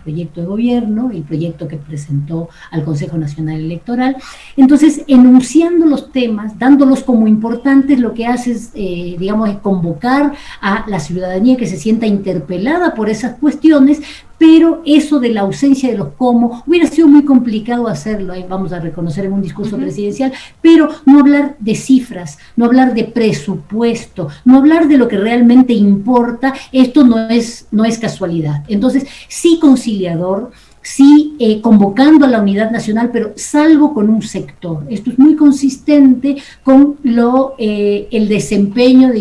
proyecto de gobierno, el proyecto que presentó al Consejo Nacional Electoral. Entonces, enunciando los temas, dándolos como importantes, lo que hace es, es convocar a la ciudadanía que se sienta interpelada por esas cuestiones, pero eso de la ausencia de los cómo, hubiera sido muy complicado hacerlo, vamos a reconocer en un discurso presidencial, pero no hablar de cifras, no hablar de presupuesto, no hablar de lo que realmente importa, esto no es casualidad. Entonces, sí conciliador, sí convocando a la unidad nacional, pero salvo con un sector. Esto es muy consistente con el desempeño,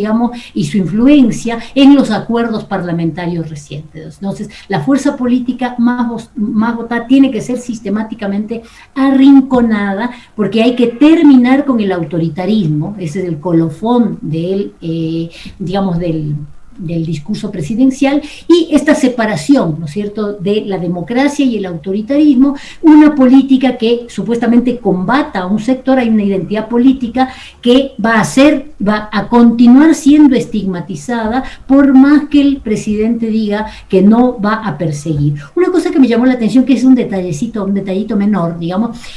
y su influencia en los acuerdos parlamentarios recientes. Entonces, la fuerza política más votada tiene que ser sistemáticamente arrinconada, porque hay que terminar con el autoritarismo, ese es el colofón del discurso presidencial, y esta separación, ¿no es cierto?, de la democracia y el autoritarismo, una política que supuestamente combata a un sector. Hay una identidad política que va a continuar siendo estigmatizada, por más que el presidente diga que no va a perseguir. Una cosa que me llamó la atención, que es un detallito menor,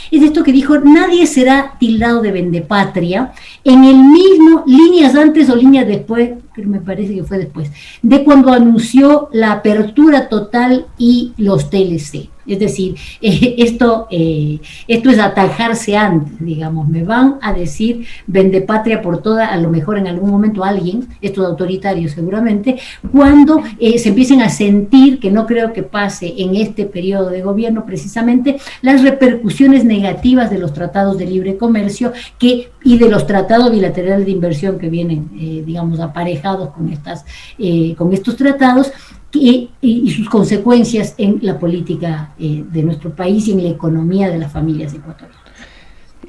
es esto que dijo: nadie será tildado de vendepatria, en el mismo, líneas antes o líneas después, que me parece que fue después, de cuando anunció la apertura total y los TLC. Es decir, esto es atajarse antes, digamos. Me van a decir vende patria por toda, a lo mejor en algún momento alguien, estos autoritarios seguramente, cuando se empiecen a sentir, que no creo que pase en este periodo de gobierno precisamente, las repercusiones negativas de los tratados de libre comercio y de los tratados bilaterales de inversión que vienen, digamos, aparejados con estos tratados, y sus consecuencias en la política de nuestro país y en la economía de las familias ecuatorianas.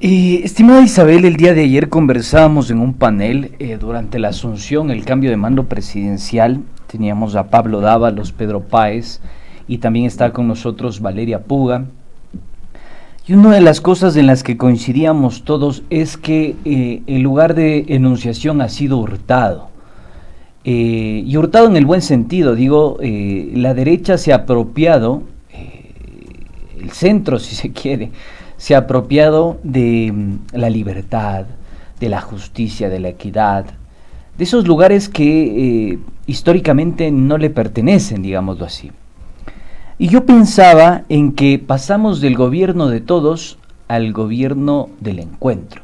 Estimada Isabel, el día de ayer conversábamos en un panel durante la asunción, el cambio de mando presidencial. Teníamos a Pablo Dávalos, Pedro Páez, y también está con nosotros Valeria Puga. Y una de las cosas en las que coincidíamos todos es que el lugar de enunciación ha sido hurtado. Y hurtado en el buen sentido, digo, la derecha se ha apropiado, el centro si se quiere, se ha apropiado de la libertad, de la justicia, de la equidad, de esos lugares que históricamente no le pertenecen, digámoslo así. Y yo pensaba en que pasamos del gobierno de todos al gobierno del encuentro.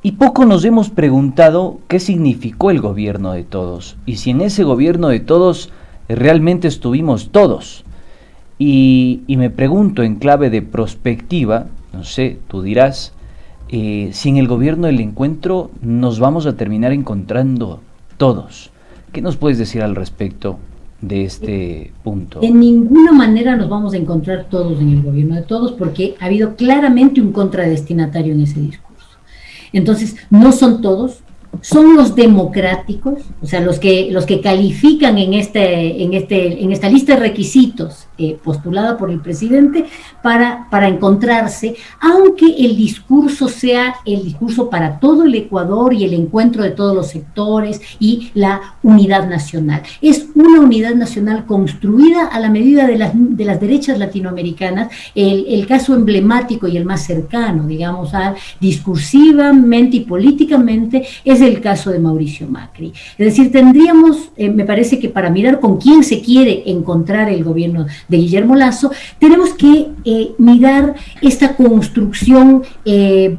Y poco nos hemos preguntado qué significó el gobierno de todos y si en ese gobierno de todos realmente estuvimos todos. Y me pregunto en clave de prospectiva, no sé, tú dirás, si en el gobierno del encuentro nos vamos a terminar encontrando todos. ¿Qué nos puedes decir al respecto de este punto? De ninguna manera nos vamos a encontrar todos en el gobierno de todos, porque ha habido claramente un contradestinatario en ese discurso. Entonces, no son todos, son los democráticos, o sea, los que califican en esta lista de requisitos postulada por el presidente para encontrarse, aunque el discurso sea el discurso para todo el Ecuador y el encuentro de todos los sectores y la unidad nacional. Es una unidad nacional construida a la medida de las derechas latinoamericanas. El caso emblemático y el más cercano, digamos, discursivamente y políticamente, es el caso de Mauricio Macri. Es decir, tendríamos, me parece que para mirar con quién se quiere encontrar el gobierno de Guillermo Lasso, tenemos que mirar esta construcción,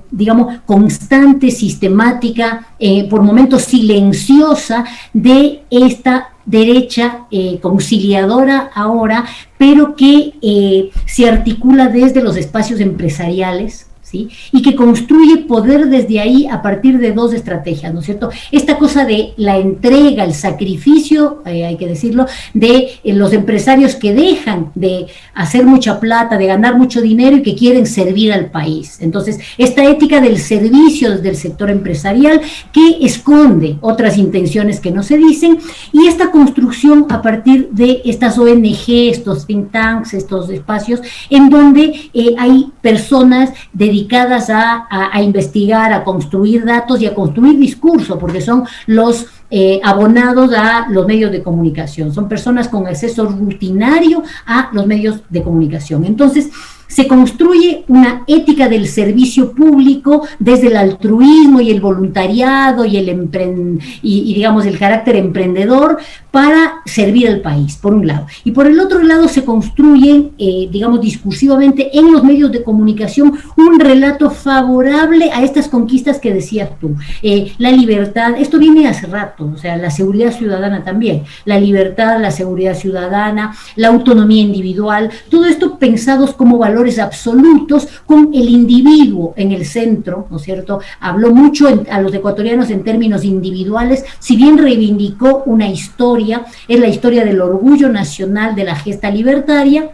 digamos, constante, sistemática, por momentos silenciosa, de esta derecha conciliadora ahora, pero que se articula desde los espacios empresariales, ¿sí? Y que construye poder desde ahí a partir de dos estrategias, ¿no es cierto? Esta cosa de la entrega, el sacrificio, hay que decirlo, de los empresarios que dejan de hacer mucha plata, de ganar mucho dinero y que quieren servir al país. Entonces, esta ética del servicio desde el sector empresarial que esconde otras intenciones que no se dicen, y esta construcción a partir de estas ONG, estos think tanks, estos espacios en donde hay personas dedicadas a investigar, a construir datos y a construir discurso, porque son los abonados a los medios de comunicación, son personas con acceso rutinario a los medios de comunicación. Entonces, se construye una ética del servicio público desde el altruismo y el voluntariado y digamos el carácter emprendedor para servir al país, por un lado. Y por el otro lado se construye, digamos, discursivamente en los medios de comunicación un relato favorable a estas conquistas que decías tú. La libertad, esto viene hace rato, o sea, la seguridad ciudadana también, la libertad, la seguridad ciudadana, la autonomía individual, todo esto pensados como valores absolutos, con el individuo en el centro, ¿no es cierto? Habló mucho a los ecuatorianos en términos individuales, si bien reivindicó una historia, es la historia del orgullo nacional de la gesta libertaria,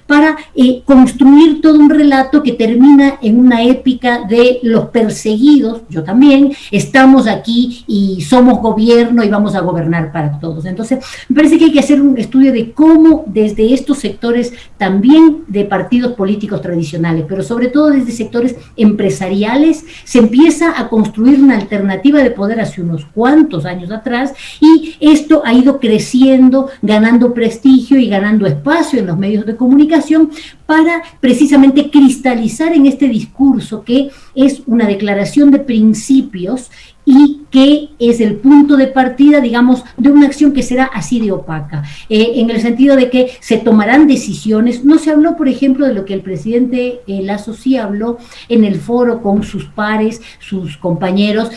para construir todo un relato que termina en una épica de los perseguidos, yo también, estamos aquí y somos gobierno y vamos a gobernar para todos. Entonces, me parece que hay que hacer un estudio de cómo desde estos sectores también de partidos políticos tradicionales, pero sobre todo desde sectores empresariales, se empieza a construir una alternativa de poder hace unos cuantos años atrás, y esto ha ido creciendo, ganando prestigio y ganando espacio en la los medios de comunicación para precisamente cristalizar en este discurso que es una declaración de principios y que es el punto de partida, digamos, de una acción que será así de opaca, en el sentido de que se tomarán decisiones. No se habló, por ejemplo, de lo que el presidente Lasso sí habló en el foro con sus pares, sus compañeros,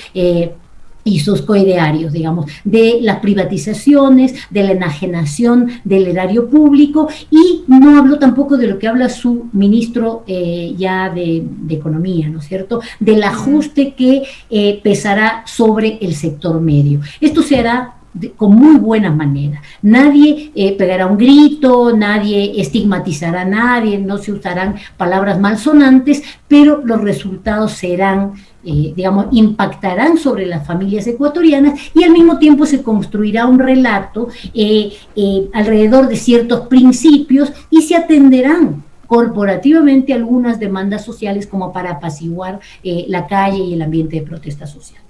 y sus coidearios, digamos, de las privatizaciones, de la enajenación del erario público, y no habló tampoco de lo que habla su ministro ya de Economía, ¿no es cierto?, del ajuste que pesará sobre el sector medio. Esto se hará con muy buena manera. Nadie pegará un grito, nadie estigmatizará a nadie, no se usarán palabras malsonantes, pero los resultados serán, digamos, impactarán sobre las familias ecuatorianas, y al mismo tiempo se construirá un relato alrededor de ciertos principios, y se atenderán corporativamente algunas demandas sociales como para apaciguar la calle y el ambiente de protesta social.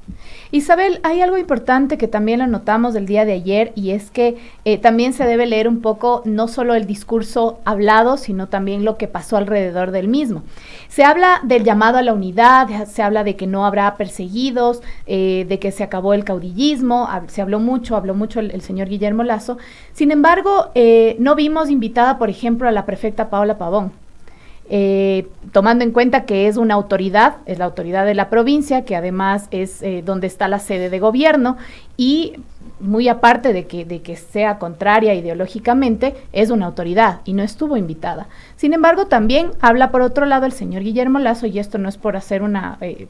Isabel, hay algo importante que también lo notamos del día de ayer, y es que también se debe leer un poco no solo el discurso hablado, sino también lo que pasó alrededor del mismo. Se habla del llamado a la unidad, se habla de que no habrá perseguidos, de que se acabó el caudillismo, se habló mucho el señor Guillermo Lasso. Sin embargo, no vimos invitada, por ejemplo, a la prefecta Paola Pavón. Tomando en cuenta que es una autoridad, es la autoridad de la provincia, que además es donde está la sede de gobierno, y muy aparte de que sea contraria ideológicamente, es una autoridad y no estuvo invitada. Sin embargo, también habla por otro lado el señor Guillermo Lasso, y esto no es por hacer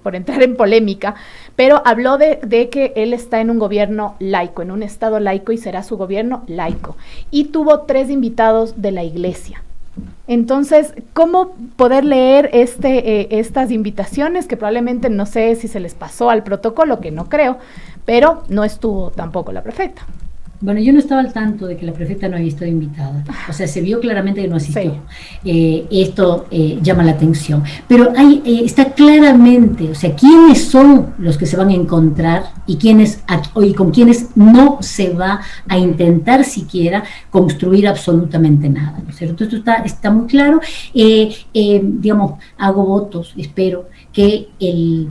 por entrar en polémica, pero habló de que él está en un gobierno laico, en un estado laico, y será su gobierno laico, y tuvo 3 invitados de la iglesia. Entonces, ¿cómo poder leer estas invitaciones que probablemente no sé si se les pasó al protocolo, que no creo, pero no estuvo tampoco la prefecta? Bueno, yo no estaba al tanto de que la prefecta no había estado invitada, o sea, se vio claramente que no asistió. Sí. Esto llama la atención, pero está claramente, o sea, quiénes son los que se van a encontrar y con quiénes no se va a intentar siquiera construir absolutamente nada, ¿no es cierto? Esto está muy claro. Digamos, hago votos, espero que el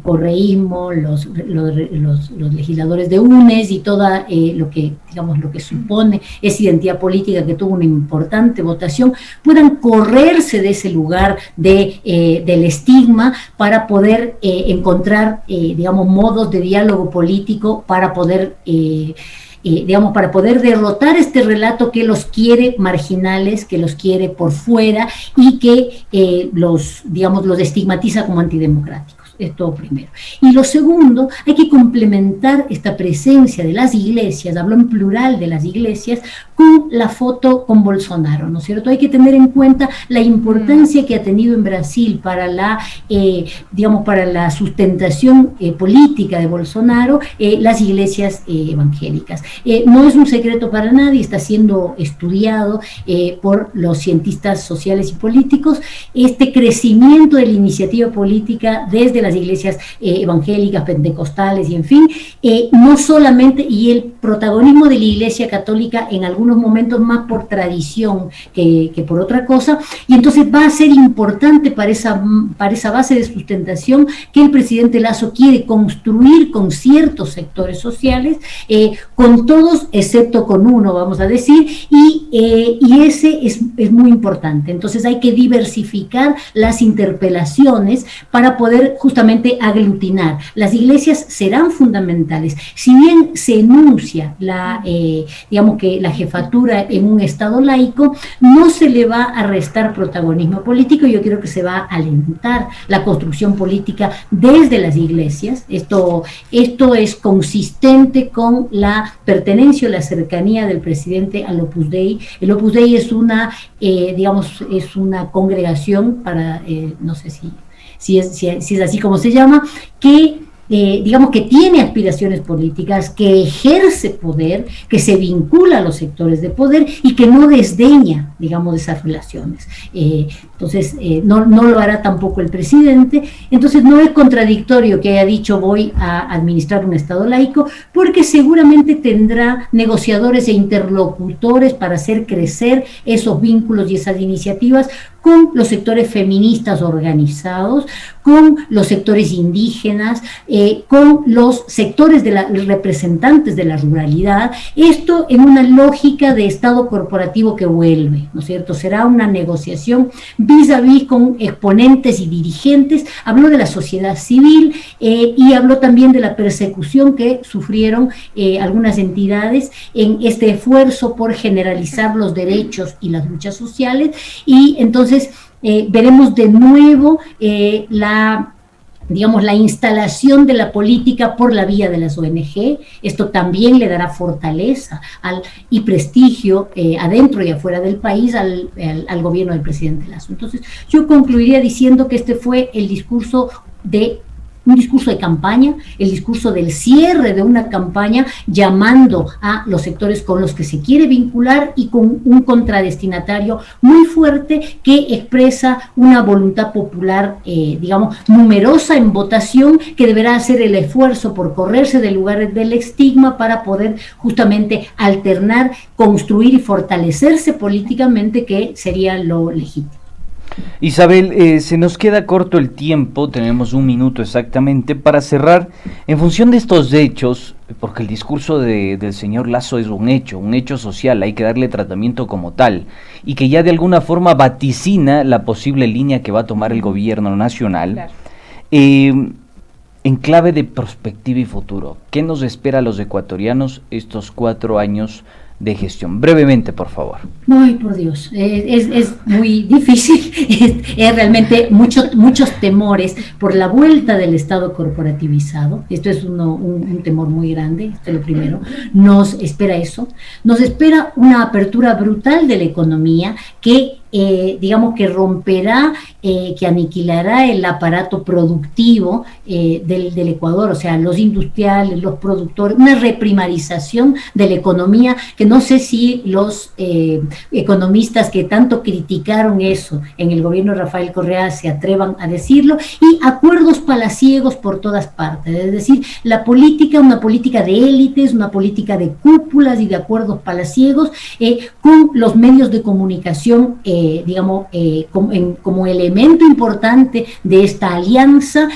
correísmo, los legisladores de UNES y toda lo que supone esa identidad política que tuvo una importante votación, puedan correrse de ese lugar del estigma para poder encontrar, modos de diálogo político para poder para poder derrotar este relato que los quiere marginales, que los quiere por fuera, y que los estigmatiza como antidemocráticos. Esto primero. Y lo segundo, hay que complementar esta presencia de las iglesias, hablo en plural de las iglesias, con la foto con Bolsonaro, ¿no es cierto? Hay que tener en cuenta la importancia que ha tenido en Brasil para la sustentación política de Bolsonaro, las iglesias evangélicas. No es un secreto para nadie, está siendo estudiado por los cientistas sociales y políticos, este crecimiento de la iniciativa política desde las iglesias evangélicas, pentecostales y en fin, no solamente, y el protagonismo de la Iglesia Católica en algunos momentos más por tradición que por otra cosa, y entonces va a ser importante para esa base de sustentación que el presidente Lasso quiere construir con ciertos sectores sociales, con todos excepto con uno, vamos a decir, y ese es muy importante. Entonces hay que diversificar las interpelaciones para poder justamente aglutinar. Las iglesias serán fundamentales. Si bien se enuncia que la jefatura en un estado laico, no se le va a restar protagonismo político. Yo creo que se va a alentar la construcción política desde las iglesias. Esto es consistente con la pertenencia o la cercanía del presidente al Opus Dei. El Opus Dei es una congregación para, no sé si es así como se llama, que digamos que tiene aspiraciones políticas, que ejerce poder, que se vincula a los sectores de poder y que no desdeña, digamos, esas relaciones. Entonces, no lo hará tampoco el presidente. Entonces, no es contradictorio que haya dicho voy a administrar un Estado laico, porque seguramente tendrá negociadores e interlocutores para hacer crecer esos vínculos y esas iniciativas con los sectores feministas organizados, con los sectores indígenas, con los sectores de los representantes de la ruralidad, esto en una lógica de Estado corporativo que vuelve, ¿no es cierto? Será una negociación vis a vis con exponentes y dirigentes. Habló de la sociedad civil y habló también de la persecución que sufrieron algunas entidades en este esfuerzo por generalizar los derechos y las luchas sociales, y entonces veremos de nuevo la instalación de la política por la vía de las ONG. Esto también le dará fortaleza y prestigio adentro y afuera del país al gobierno del presidente Lasso. Entonces, yo concluiría diciendo que este fue un discurso de campaña, el discurso del cierre de una campaña, llamando a los sectores con los que se quiere vincular y con un contradestinatario muy fuerte que expresa una voluntad popular, numerosa en votación, que deberá hacer el esfuerzo por correrse del lugar del estigma para poder justamente alternar, construir y fortalecerse políticamente, que sería lo legítimo. Isabel, se nos queda corto el tiempo, tenemos 1 minuto exactamente para cerrar. En función de estos hechos, porque el discurso del señor Lasso es un hecho social, hay que darle tratamiento como tal, y que ya de alguna forma vaticina la posible línea que va a tomar el gobierno nacional. Claro. En clave de perspectiva y futuro, ¿qué nos espera a los ecuatorianos estos 4 años de gestión? Brevemente, por favor. Ay, por Dios, es muy difícil, es realmente muchos temores por la vuelta del Estado corporativizado. Esto es un temor muy grande, esto es lo primero. Nos espera eso, nos espera una apertura brutal de la economía que que romperá, que aniquilará el aparato productivo del Ecuador, o sea, los industriales, los productores, una reprimarización de la economía, que no sé si los economistas que tanto criticaron eso en el gobierno de Rafael Correa se atrevan a decirlo, y acuerdos palaciegos por todas partes, es decir, una política de élites, una política de cúpulas y de acuerdos palaciegos con los medios de comunicación como elemento importante de esta alianza.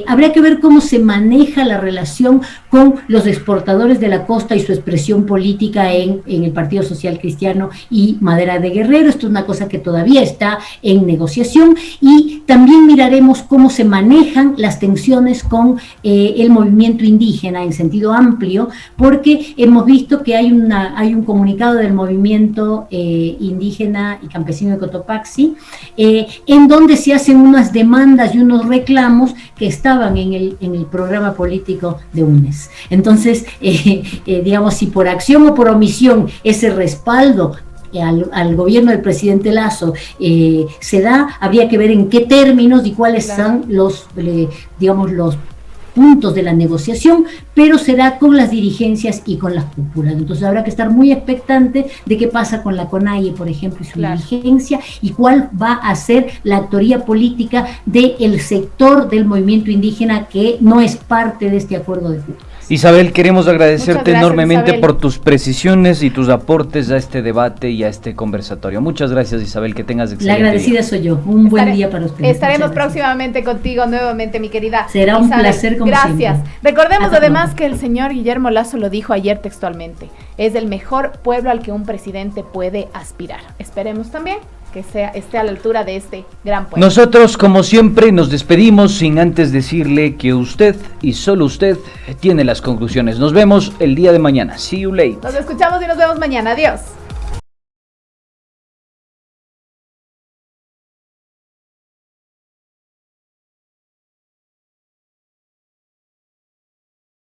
Habría que ver cómo se maneja la relación con los exportadores de la costa y su expresión política en el Partido Social Cristiano y Madera de Guerrero. Esto es una cosa que todavía está en negociación, y también miraremos cómo se manejan las tensiones con el movimiento indígena en sentido amplio, porque hemos visto que hay un comunicado del movimiento indígena y campesino de Cotopaxi, en donde se hacen unas demandas y unos reclamos que estaban en el programa político de UNES. Entonces, si por acción o por omisión ese respaldo al gobierno del presidente Lasso se da, habría que ver en qué términos y cuáles son los puntos de la negociación, pero será con las dirigencias y con las cúpulas. Entonces habrá que estar muy expectante de qué pasa con la CONAIE, por ejemplo, y su dirigencia, y cuál va a ser la actoría política del sector del movimiento indígena que no es parte de este acuerdo de Cuba. Isabel, queremos agradecerte enormemente, Isabel, por tus precisiones y tus aportes a este debate y a este conversatorio. Muchas gracias, Isabel, que tengas excelente día. La agradecida soy yo. Buen día para ustedes. Estaremos próximamente contigo nuevamente, mi querida Será Isabel. Un placer como Gracias. siempre. Recordemos además que el señor Guillermo Lasso lo dijo ayer textualmente: es el mejor pueblo al que un presidente puede aspirar. Esperemos también que esté a la altura de este gran pueblo. Nosotros, como siempre, nos despedimos sin antes decirle que usted y solo usted tiene las conclusiones. Nos vemos el día de mañana. See you later. Nos escuchamos y nos vemos mañana. Adiós.